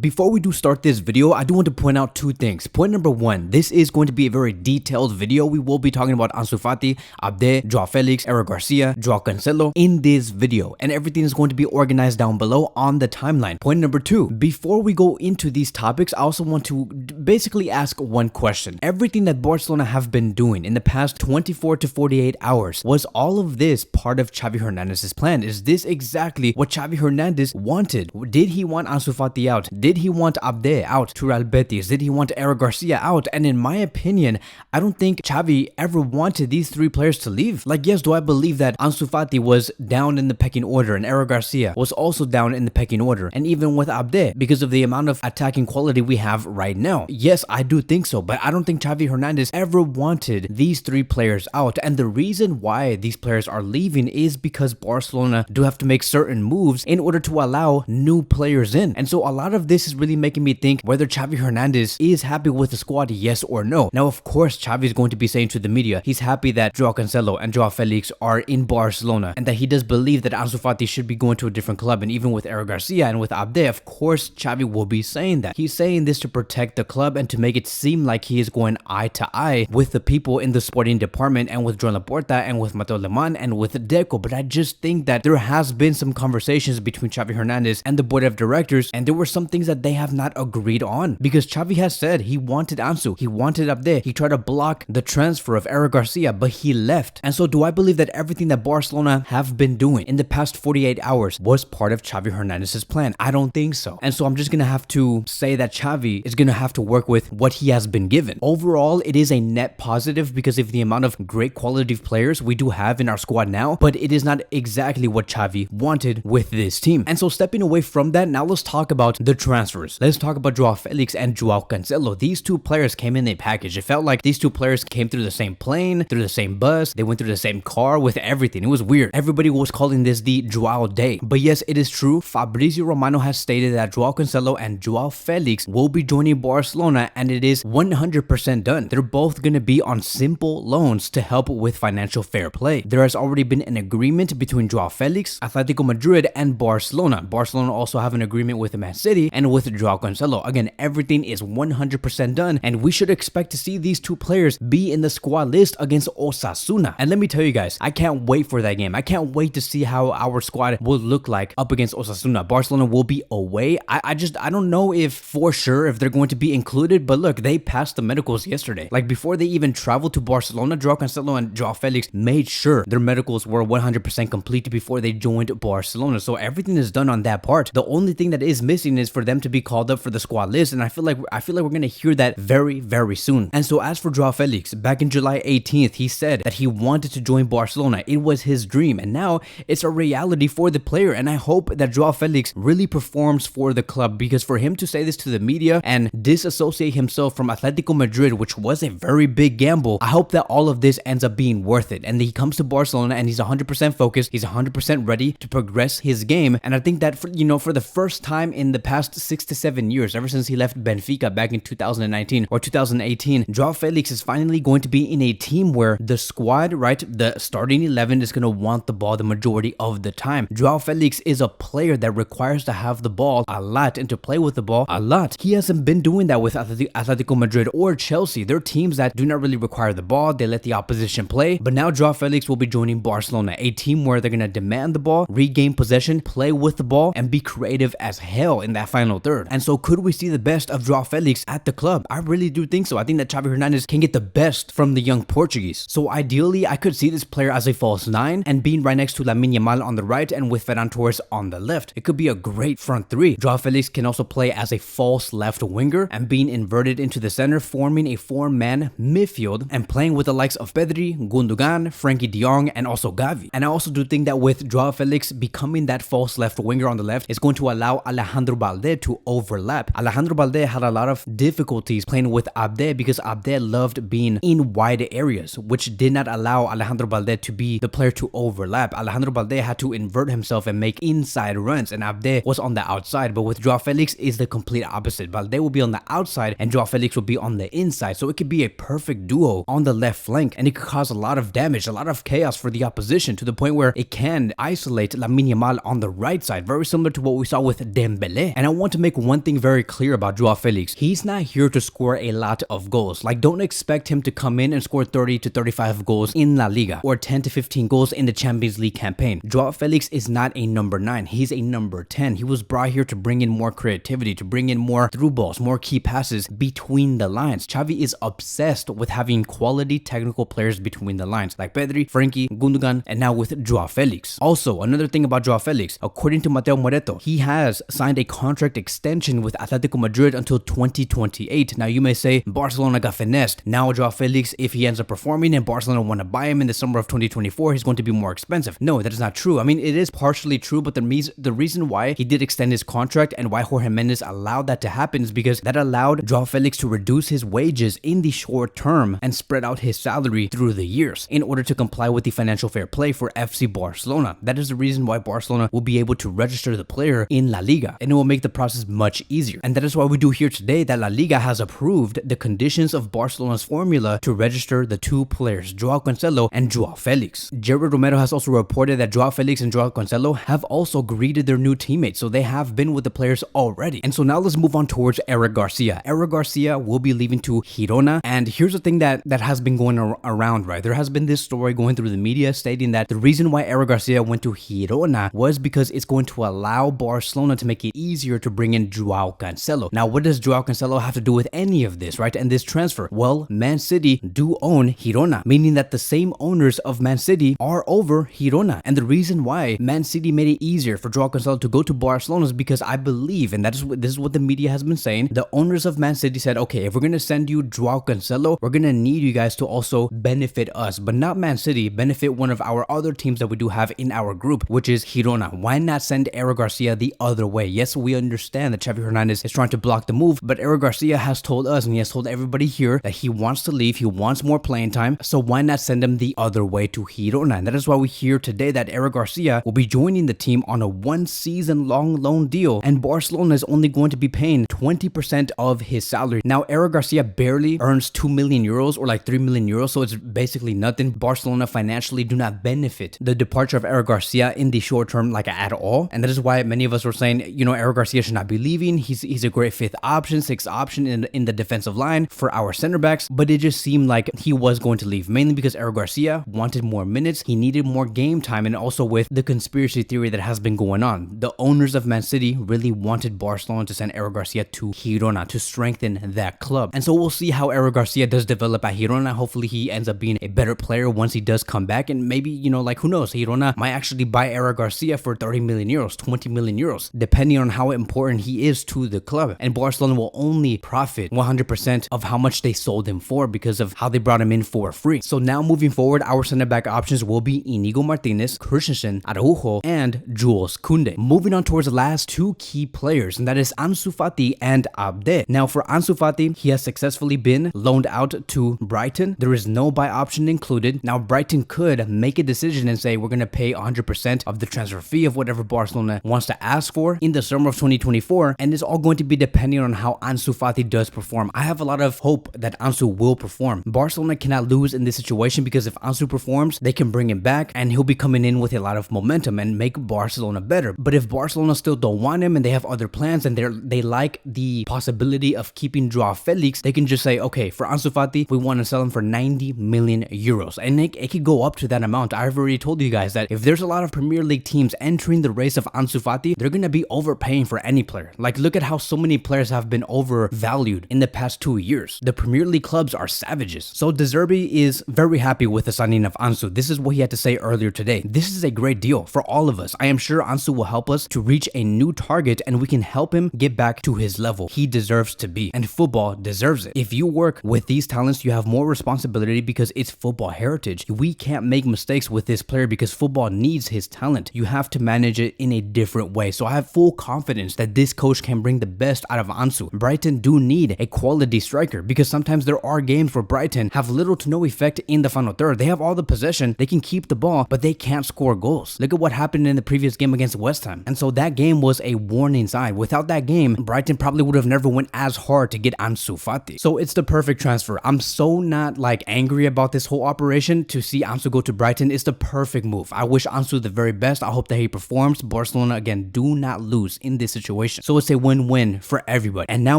before we do start this video, I do want to point out two things. Point number one, this is going to be a very detailed video. We will be talking about Ansu Fati, Abde, João Felix, Garcia, João Cancelo in this video, and everything is going to be organized down below on the timeline. Point number two, before we go into these topics, I also want to basically ask one question. Everything that Barcelona have been doing in the past 24 to 48 hours, was all of this part of Xavi Hernandez's plan? Is this exactly what Xavi Hernandez wanted? Did he want Ansu Fati out? Did he want Abde out to Real Betis? Did he want Garcia out? And in my opinion, I don't think Xavi ever wanted these three players to leave. Like, yes, do I believe that Ansu Fati was down in the pecking order and Garcia was also down in the pecking order, and even with Abde, because of the amount of attacking quality we have right now? Yes, I do think so, but I don't think Xavi Hernandez ever wanted these three players out. And the reason why these players are leaving is because Barcelona do have to make certain moves in order to allow new players in. And so a lot of this is really making me think whether Xavi Hernandez is happy with the squad, yes or no. Now, of course, Xavi is going to be saying to the media he's happy that João Cancelo and João Felix are in Barcelona, and that he does believe that Ansu Fati should be going to a different club. And even with Garcia and with Abde, of course, Xavi will be saying that. He's saying this to protect the club and to make it seem like he is going eye to eye with the people in the sporting department, and with Joan Laporta, and with Mateo Lemon, and with Deco. But I just think that there has been some conversations between Xavi Hernandez and the board of directors, and there were some things that they have not agreed on, because Xavi has said he wanted Ansu, he wanted Abde, he tried to block the transfer of Garcia, but he left. And so do I believe that everything that Barcelona have been doing in the past 48 hours was part of Xavi Hernandez's plan? I don't think so. And so I'm just gonna have to say that Xavi is gonna have to work with what he has been given. Overall, it is a net positive because of the amount of great quality players we do have in our squad now, but it is not exactly what Xavi wanted with this team. And so stepping away from that, now let's talk about the transfers. Let's talk about João Felix and João Cancelo. These two players came in a package. It felt like these two players came through the same plane, through the same bus, they went through the same car, with everything. It was weird. Everybody was calling this the João Day. But yes, it is true. Fabrizio Romano has stated that João Cancelo and João Felix will be joining Barcelona, and it is 100% done. They're both going to be on simple loans to help with financial fair play. There has already been an agreement between João Felix, Atletico Madrid, and Barcelona. Barcelona also have an agreement with Man City and with João Cancelo. Again, everything is 100% done, and we should expect to see these two players be in the squad list against Osasuna. And let me tell you guys, I can't wait for that game. I can't wait to see how our squad will look like up against Osasuna. Barcelona will be away. I don't know if for sure if they're going to be included, but look, they passed the medicals yesterday. Like, before they even traveled to Barcelona, João Cancelo and João Felix made sure their medicals were 100% complete before they joined Barcelona. So everything is done on that part. The only thing that is missing is for them to be called up for the squad list, and I feel like we're gonna hear that very, very soon. And so as for João Felix, back in July 18th, he said that he wanted to join Barcelona. It was his dream, and now it's a reality for the player. And I hope that João Felix really performs for the club, because for him to say this to the media and disassociate himself from Atletico Madrid, which was a very big gamble, I hope that all of this ends up being worth it, and he comes to Barcelona and he's 100% focused, he's 100% ready to progress his game. And I think that for the first time in the past 6 to 7 years, ever since he left Benfica back in 2019 or 2018, João Felix is finally going to be in a team where the squad, right, the starting 11 is going to want the ball the majority of the time. João Felix is a player that requires to have the ball a lot and to play with the ball a lot. He hasn't been doing that with Atletico Madrid or Chelsea. They're teams that do not really require the ball. They let the opposition play. But now João Felix will be joining Barcelona, a team where they're going to demand the ball, regain possession, play with the ball, and be creative as hell in that final third. And so could we see the best of João Felix at the club? I really do think so. I think that Xavi Hernandez can get the best from the young Portuguese. So ideally, I could see this player as a false 9 and being right next to Lamine Yamal on the right and with Ferran Torres on the left. It could be a great front three. João Felix can also play as a false left winger and being inverted into the center, forming a 4-man midfield and playing with the likes of Pedri, Gundogan, Frankie de Jong, and also Gavi. And I also do think that with João Felix becoming that false left winger on the left, is going to allow Alejandro Balde to overlap. Alejandro Balde had a lot of difficulties playing with Abde because Abde loved being in wide areas, which did not allow Alejandro Balde to be the player to overlap. Alejandro Balde had to invert himself and make inside runs, and Abde was on the outside. But with João Felix is the complete opposite. Balde will be on the outside and João Felix will be on the inside. So it could be a perfect duo on the left flank, and it could cause a lot of damage, a lot of chaos for the opposition, to the point where it can isolate Lamine Yamal on the right side, very similar to what we saw with Dembele. And I want want to make one thing very clear about João Felix. He's not here to score a lot of goals. Like, don't expect him to come in and score 30 to 35 goals in La Liga or 10 to 15 goals in the Champions League campaign. João Felix is not a number 9. He's a number 10. He was brought here to bring in more creativity, to bring in more through balls, more key passes between the lines. Xavi is obsessed with having quality technical players between the lines, like Pedri, Frankie, Gundogan, and now with João Felix. Also, another thing about João Felix, according to Mateo Moreto, he has signed a contract extension with Atletico Madrid until 2028. Now, you may say Barcelona got finessed. Now, João Felix, if he ends up performing and Barcelona want to buy him in the summer of 2024, he's going to be more expensive. No, that is not true. I mean, it is partially true, but the reason why he did extend his contract and why Jorge Mendes allowed that to happen is because that allowed João Felix to reduce his wages in the short term and spread out his salary through the years in order to comply with the financial fair play for FC Barcelona. That is the reason why Barcelona will be able to register the player in La Liga, and it will make the process much easier. And that is why we do hear today that La Liga has approved the conditions of Barcelona's formula to register the two players, João Cancelo and João Felix. Jared Romero has also reported that João Felix and João Cancelo have also greeted their new teammates, so they have been with the players already. And so now let's move on towards Eric Garcia. Eric Garcia will be leaving to Girona, and here's the thing that has been going around, right? There has been this story going through the media stating that the reason why Eric Garcia went to Girona was because it's going to allow Barcelona to make it easier to bring in João Cancelo. Now, what does João Cancelo have to do with any of this, right? And this transfer? Well, Man City do own Girona, meaning that the same owners of Man City are over Girona. And the reason why Man City made it easier for João Cancelo to go to Barcelona is because I believe, and this is what the media has been saying, the owners of Man City said, okay, if we're going to send you João Cancelo, we're going to need you guys to also benefit us, but not Man City, benefit one of our other teams that we do have in our group, which is Girona. Why not send Eric Garcia the other way? Yes, we understand that Xavi Hernandez is trying to block the move, but Eric Garcia has told us, and he has told everybody here, that he wants to leave, he wants more playing time, so why not send him the other way to Girona? And that is why we hear today that Eric Garcia will be joining the team on a 1-season-long loan deal, and Barcelona is only going to be paying 20% of his salary. Now, Eric Garcia barely earns 2 million euros or like 3 million euros, so it's basically nothing. Barcelona financially do not benefit the departure of Eric Garcia in the short term, like at all, and that is why many of us were saying, you know, Eric Garcia should not be leaving. He's a great 5th option, 6th option in the defensive line for our center backs, but it just seemed like he was going to leave, mainly because Eric Garcia wanted more minutes, he needed more game time, and also with the conspiracy theory that has been going on. The owners of Man City really wanted Barcelona to send Eric Garcia to Girona to strengthen that club, and so we'll see how Eric Garcia does develop at Girona. Hopefully he ends up being a better player once he does come back, and maybe, you know, like, who knows, Girona might actually buy Eric Garcia for 30 million euros, 20 million euros, depending on how important he is to the club, and Barcelona will only profit 100% of how much they sold him for because of how they brought him in for free. So now moving forward, our center back options will be Inigo Martinez, Christensen, Araujo, and Jules Koundé. Moving on towards the last two key players, and that is Ansu Fati and Abde. Now for Ansu Fati, he has successfully been loaned out to Brighton. There is no buy option included. Now Brighton could make a decision and say we're going to pay 100% of the transfer fee of whatever Barcelona wants to ask for in the summer of 2024, and it's all going to be depending on how Ansu Fati does perform. I have a lot of hope that Ansu will perform. Barcelona cannot lose in this situation because if Ansu performs, they can bring him back and he'll be coming in with a lot of momentum and make Barcelona better. But if Barcelona still don't want him and they have other plans and they like the possibility of keeping João Felix, they can just say, okay, for Ansu Fati, we want to sell him for 90 million euros. And it could go up to that amount. I've already told you guys that if there's a lot of Premier League teams entering the race of Ansu Fati, they're going to be overpaying for any player. Like, look at how so many players have been overvalued in the past 2 years. The Premier League clubs are savages. So De Zerbi is very happy with the signing of Ansu. This is what he had to say earlier today. This is a great deal for all of us. I am sure Ansu will help us to reach a new target and we can help him get back to his level he deserves to be. And football deserves it. If you work with these talents, you have more responsibility because it's football heritage. We can't make mistakes with this player because football needs his talent. You have to manage it in a different way. So I have full confidence that this coach can bring the best out of Ansu. Brighton do need a quality striker because sometimes there are games where Brighton have little to no effect in the final third. They have all the possession, they can keep the ball, but they can't score goals. Look at what happened in the previous game against West Ham. And so that game was a warning sign. Without that game, Brighton probably would have never went as hard to get Ansu Fati. So it's the perfect transfer. I'm so not like angry about this whole operation. To see Ansu go to Brighton is the perfect move. I wish Ansu the very best. I hope that he performs. Barcelona, again, do not lose in this situation. situation. So it's a win-win for everybody. And now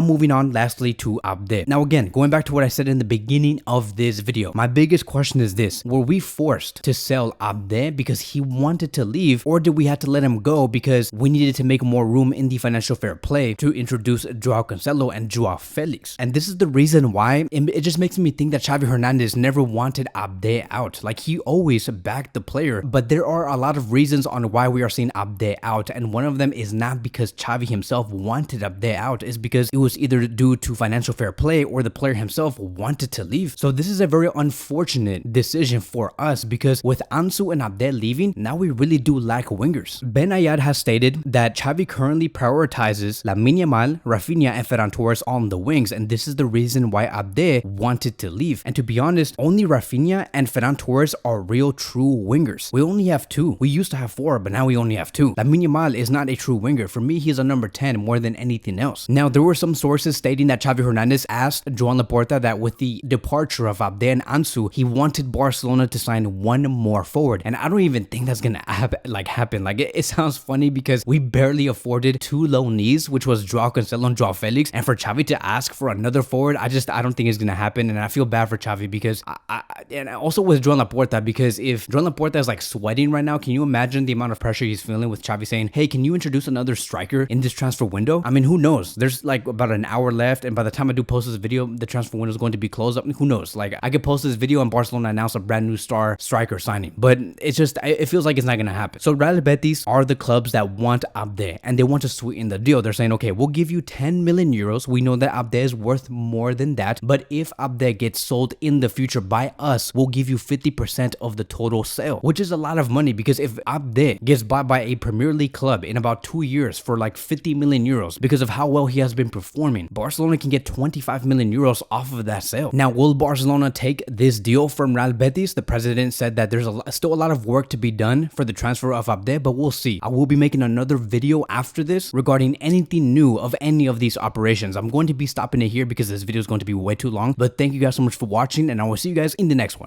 moving on lastly to Abde. Now again, going back to what I said in the beginning of this video, my biggest question is this: were we forced to sell Abde because he wanted to leave, or did we have to let him go because we needed to make more room in the financial fair play to introduce João Cancelo and João Felix? And this is the reason why it just makes me think that Xavi Hernandez never wanted Abde out. Like, he always backed the player, but there are a lot of reasons on why we are seeing Abde out, and one of them is not because Xavi himself wanted Abde out, is because it was either due to financial fair play or the player himself wanted to leave. So this is a very unfortunate decision for us, because with Ansu and Abde leaving, now we really do lack wingers. Ben Ayad has stated that Xavi currently prioritizes Lamine Yamal, Rafinha, and Ferran Torres on the wings, and this is the reason why Abde wanted to leave. And to be honest, only Rafinha and Ferran Torres are real true wingers. We only have two. We used to have four, but now we only have two. Lamine Yamal is not a true winger. For me, he's a number 10 more than anything else. Now, there were some sources stating that Xavi Hernandez asked João Laporta that with the departure of Abde and Ansu, he wanted Barcelona to sign one more forward. And I don't even think that's gonna happen. Like, it sounds funny because we barely afforded two loanees, which was João Cancelo and João Felix. And for Xavi to ask for another forward, I don't think it's gonna happen. And I feel bad for Xavi because and also with João Laporta, because if João Laporta is like sweating right now, can you imagine the amount of pressure he's feeling with Xavi saying, hey, can you introduce another striker in this transfer window? I mean, who knows? There's like about an hour left, and by the time I do post this video, the transfer window is going to be closed up. Who knows? Like, I could post this video and Barcelona announce a brand new striker signing, but it feels like it's not gonna happen. So Real Betis are the clubs that want Abde, and they want to sweeten the deal. They're saying, okay, we'll give you 10 million euros. We know that Abde is worth more than that, but if Abde gets sold in the future by us, we'll give you 50% of the total sale, which is a lot of money, because if Abde gets bought by a Premier League club in about 2 years for like 50 million euros because of how well he has been performing, Barcelona can get 25 million euros off of that sale. Now, will Barcelona take this deal from Real Betis? The president said that there's still a lot of work to be done for the transfer of Abde, but we'll see. I will be making another video after this regarding anything new of any of these operations. I'm going to be stopping it here because this video is going to be way too long, but thank you guys so much for watching, and I will see you guys in the next one.